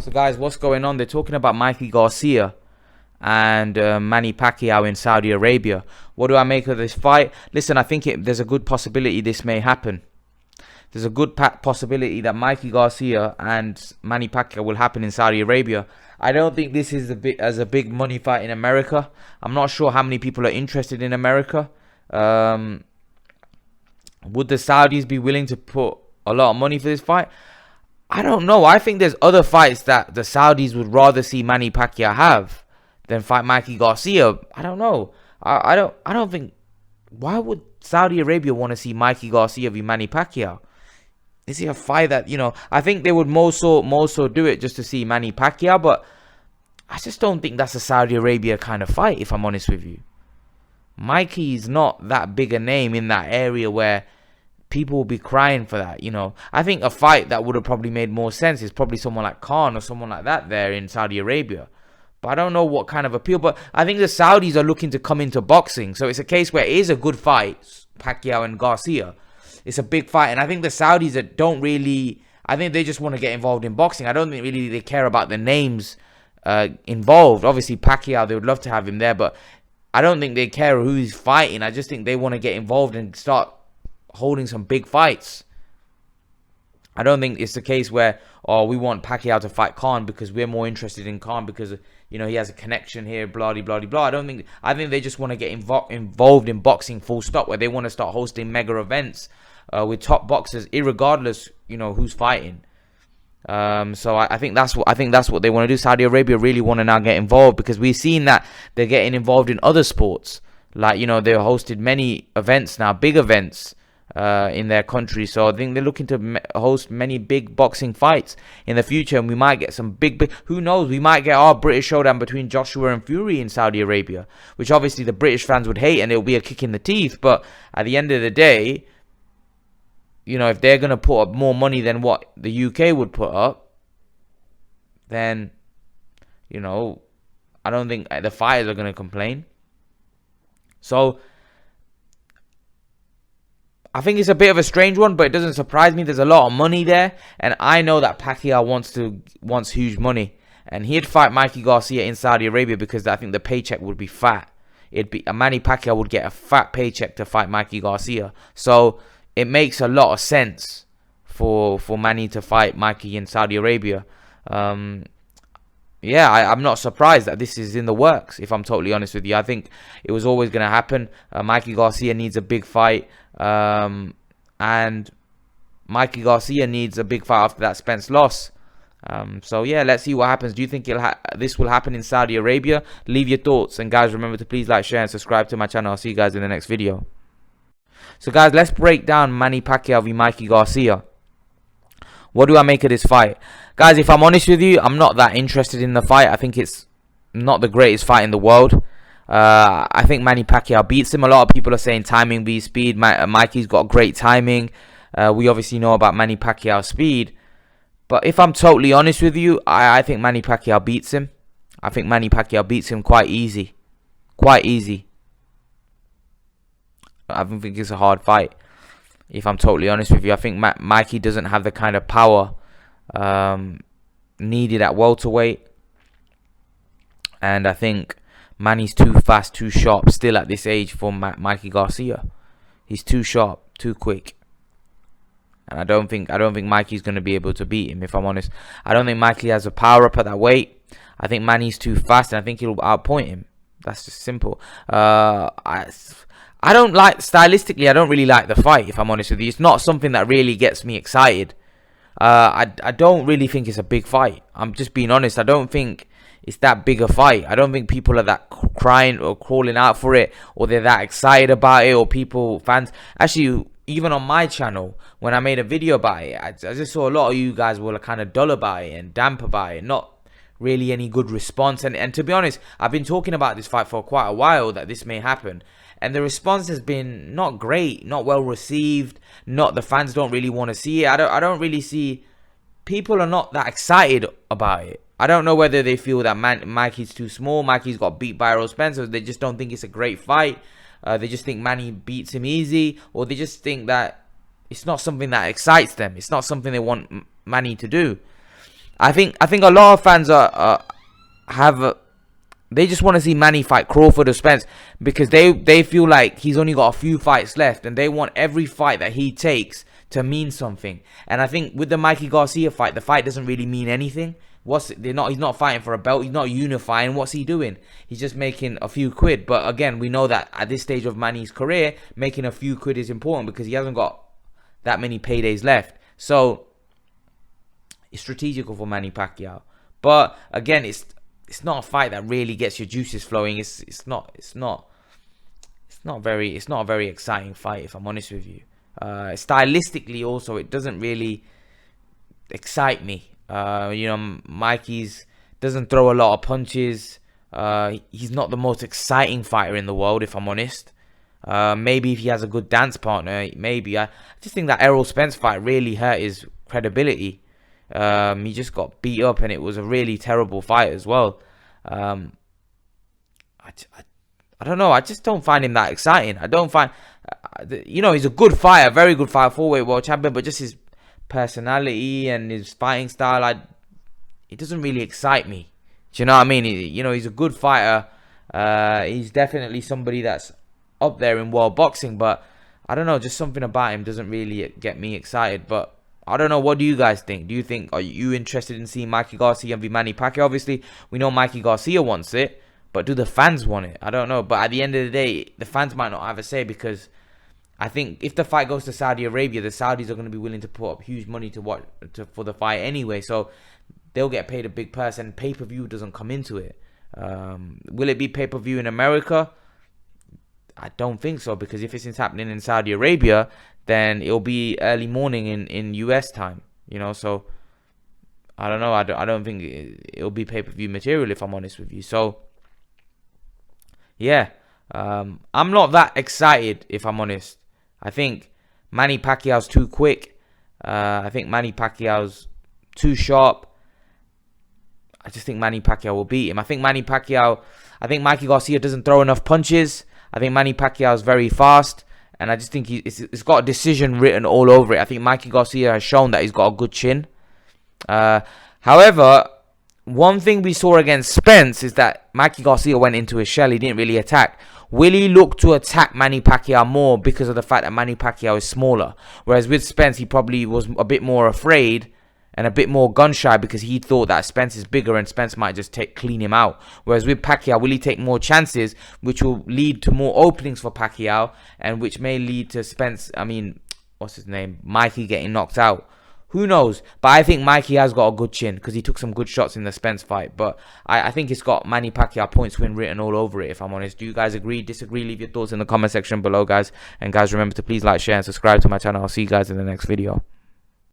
So guys, what's going on? They're talking about Mikey Garcia and Manny Pacquiao in Saudi Arabia. What do I make of this fight? Listen, I think there's a good possibility this may happen. There's a good possibility that Mikey Garcia and Manny Pacquiao will happen in Saudi Arabia. I don't think this is a big money fight in America. I'm not sure how many people are interested in America. Would the Saudis be willing to put a lot of money for this fight? I don't know. I think there's other fights that the Saudis would rather see Manny Pacquiao have than fight Mikey Garcia. I don't know. I don't think. Why would Saudi Arabia want to see Mikey Garcia v Manny Pacquiao? Is it a fight that, I think they would more so do it just to see Manny Pacquiao, but I just don't think that's a Saudi Arabia kind of fight, if I'm honest with you. Mikey's not that big a name in that area where people will be crying for that, I think a fight that would have probably made more sense is probably someone like Khan or someone like that there in Saudi Arabia. But I don't know what kind of appeal. But I think the Saudis are looking to come into boxing. So it's a case where it is a good fight, Pacquiao and Garcia. It's a big fight. And I think the Saudis don't really, I think they just want to get involved in boxing. I don't think really they care about the names involved. Obviously, Pacquiao, they would love to have him there. But I don't think they care who he's fighting. I just think they want to get involved and start holding some big fights. I don't think it's the case where, we want Pacquiao to fight Khan because we're more interested in Khan because, he has a connection here, blah, blah, blah. I think they just want to get involved in boxing full stop, where they want to start hosting mega events with top boxers, irregardless, who's fighting. So I think that's what they want to do. Saudi Arabia really want to now get involved because we've seen that they're getting involved in other sports. Like, they've hosted many events now, big events, in their country. So I think they're looking to host many big boxing fights in the future, and we might get some big, who knows, we might get our British showdown between Joshua and Fury in Saudi Arabia, which obviously the British fans would hate and it'll be a kick in the teeth. But at the end of the day, if they're going to put up more money than what the UK would put up, then I don't think the fighters are going to complain. So I think it's a bit of a strange one, but it doesn't surprise me. There's a lot of money there, and I know that Pacquiao wants huge money, and he'd fight Mikey Garcia in Saudi Arabia because I think the paycheck would be fat. Manny Pacquiao would get a fat paycheck to fight Mikey Garcia, so it makes a lot of sense for Manny to fight Mikey in Saudi Arabia. I'm not surprised that this is in the works, if I'm totally honest with you. I think it was always going to happen. Mikey Garcia needs a big fight. And Mikey Garcia needs a big fight after that Spence loss. Let's see what happens. Do you think this will happen in Saudi Arabia? Leave your thoughts. And guys, remember to please like, share, and subscribe to my channel. I'll see you guys in the next video. So guys, let's break down Manny Pacquiao v Mikey Garcia. What do I make of this fight? Guys, if I'm honest with you, I'm not that interested in the fight. I think it's not the greatest fight in the world. I think Manny Pacquiao beats him. A lot of people are saying timing v speed. Mikey's got great timing. We obviously know about Manny Pacquiao's speed. But if I'm totally honest with you, I think Manny Pacquiao beats him. I think Manny Pacquiao beats him quite easy. Quite easy. I don't think it's a hard fight, if I'm totally honest with you. I think Mikey doesn't have the kind of power needed at welterweight. And I think Manny's too fast, too sharp still at this age for Mikey Garcia. He's too sharp, too quick. And I don't think Mikey's going to be able to beat him, if I'm honest. I don't think Mikey has a power up at that weight. I think Manny's too fast, and I think he'll outpoint him. That's just simple. I don't like, stylistically, I don't really like the fight, if I'm honest with you. It's not something that really gets me excited. I don't really think it's a big fight. I'm just being honest. I don't think it's that big a fight. I don't think people are that crying or crawling out for it, or they're that excited about it, or fans. Actually, even on my channel, when I made a video about it, I just saw a lot of you guys were kind of dull about it and damp about it. Not really any good response. And to be honest, I've been talking about this fight for quite a while, that this may happen. And the response has been not great, not well received. The fans don't really want to see it. I don't really see, people are not that excited about it. I don't know whether they feel that Mikey's too small, Mikey's got beat by Errol Spence, or they just don't think it's a great fight. They just think Manny beats him easy, or they just think that it's not something that excites them. It's not something they want Manny to do. I think a lot of fans have. They just want to see Manny fight Crawford or Spence because they feel like he's only got a few fights left and they want every fight that he takes to mean something. And I think with the Mikey Garcia fight, the fight doesn't really mean anything. He's not fighting for a belt. He's not unifying. What's he doing? He's just making a few quid. But again, we know that at this stage of Manny's career, making a few quid is important because he hasn't got that many paydays left. So it's strategical for Manny Pacquiao. But again, it's not a fight that really gets your juices flowing. It's not a very exciting fight, if I'm honest with you. Stylistically, also, it doesn't really excite me. Mikey's doesn't throw a lot of punches. He's not the most exciting fighter in the world, if I'm honest. Maybe if he has a good dance partner, maybe. I just think that Errol Spence fight really hurt his credibility. He just got beat up and it was a really terrible fight as well. I don't know. I just don't find him that exciting. I don't find, he's a good fighter, very good fighter, 4-weight world champion, but just his personality and his fighting style, it doesn't really excite me. Do you know what I mean? He's a good fighter. He's definitely somebody that's up there in world boxing, but I don't know, just something about him doesn't really get me excited. But I don't know, what do you guys think? Are you interested in seeing Mikey Garcia v Manny Pacquiao? Obviously, we know Mikey Garcia wants it, but do the fans want it? I don't know. But at the end of the day, the fans might not have a say because I think if the fight goes to Saudi Arabia, the Saudis are going to be willing to put up huge money for the fight anyway. So they'll get paid a big purse, and pay-per-view doesn't come into it. Will it be pay-per-view in America? I don't think so, because if it's happening in Saudi Arabia, then it'll be early morning in US time, so I don't know. I don't think it'll be pay-per-view material, if I'm honest with you. So yeah, I'm not that excited, if I'm honest. I think Manny Pacquiao's too quick. I think Manny Pacquiao's too sharp. I just think Manny Pacquiao will beat him. I think Mikey Garcia doesn't throw enough punches. I think Manny Pacquiao is very fast, and I just think it's got a decision written all over it. I think Mikey Garcia has shown that he's got a good chin. However, one thing we saw against Spence is that Mikey Garcia went into his shell. He didn't really attack. Will he look to attack Manny Pacquiao more because of the fact that Manny Pacquiao is smaller? Whereas with Spence, he probably was a bit more afraid and a bit more gun shy because he thought that Spence is bigger and Spence might just clean him out. Whereas with Pacquiao, will he take more chances, which will lead to more openings for Pacquiao, and which may lead to Mikey getting knocked out? Who knows? But I think Mikey has got a good chin because he took some good shots in the Spence fight. But I think it's got Manny Pacquiao points win written all over it, if I'm honest. Do you guys agree, disagree? Leave your thoughts in the comment section below, guys. And guys, remember to please like, share, and subscribe to my channel. I'll see you guys in the next video.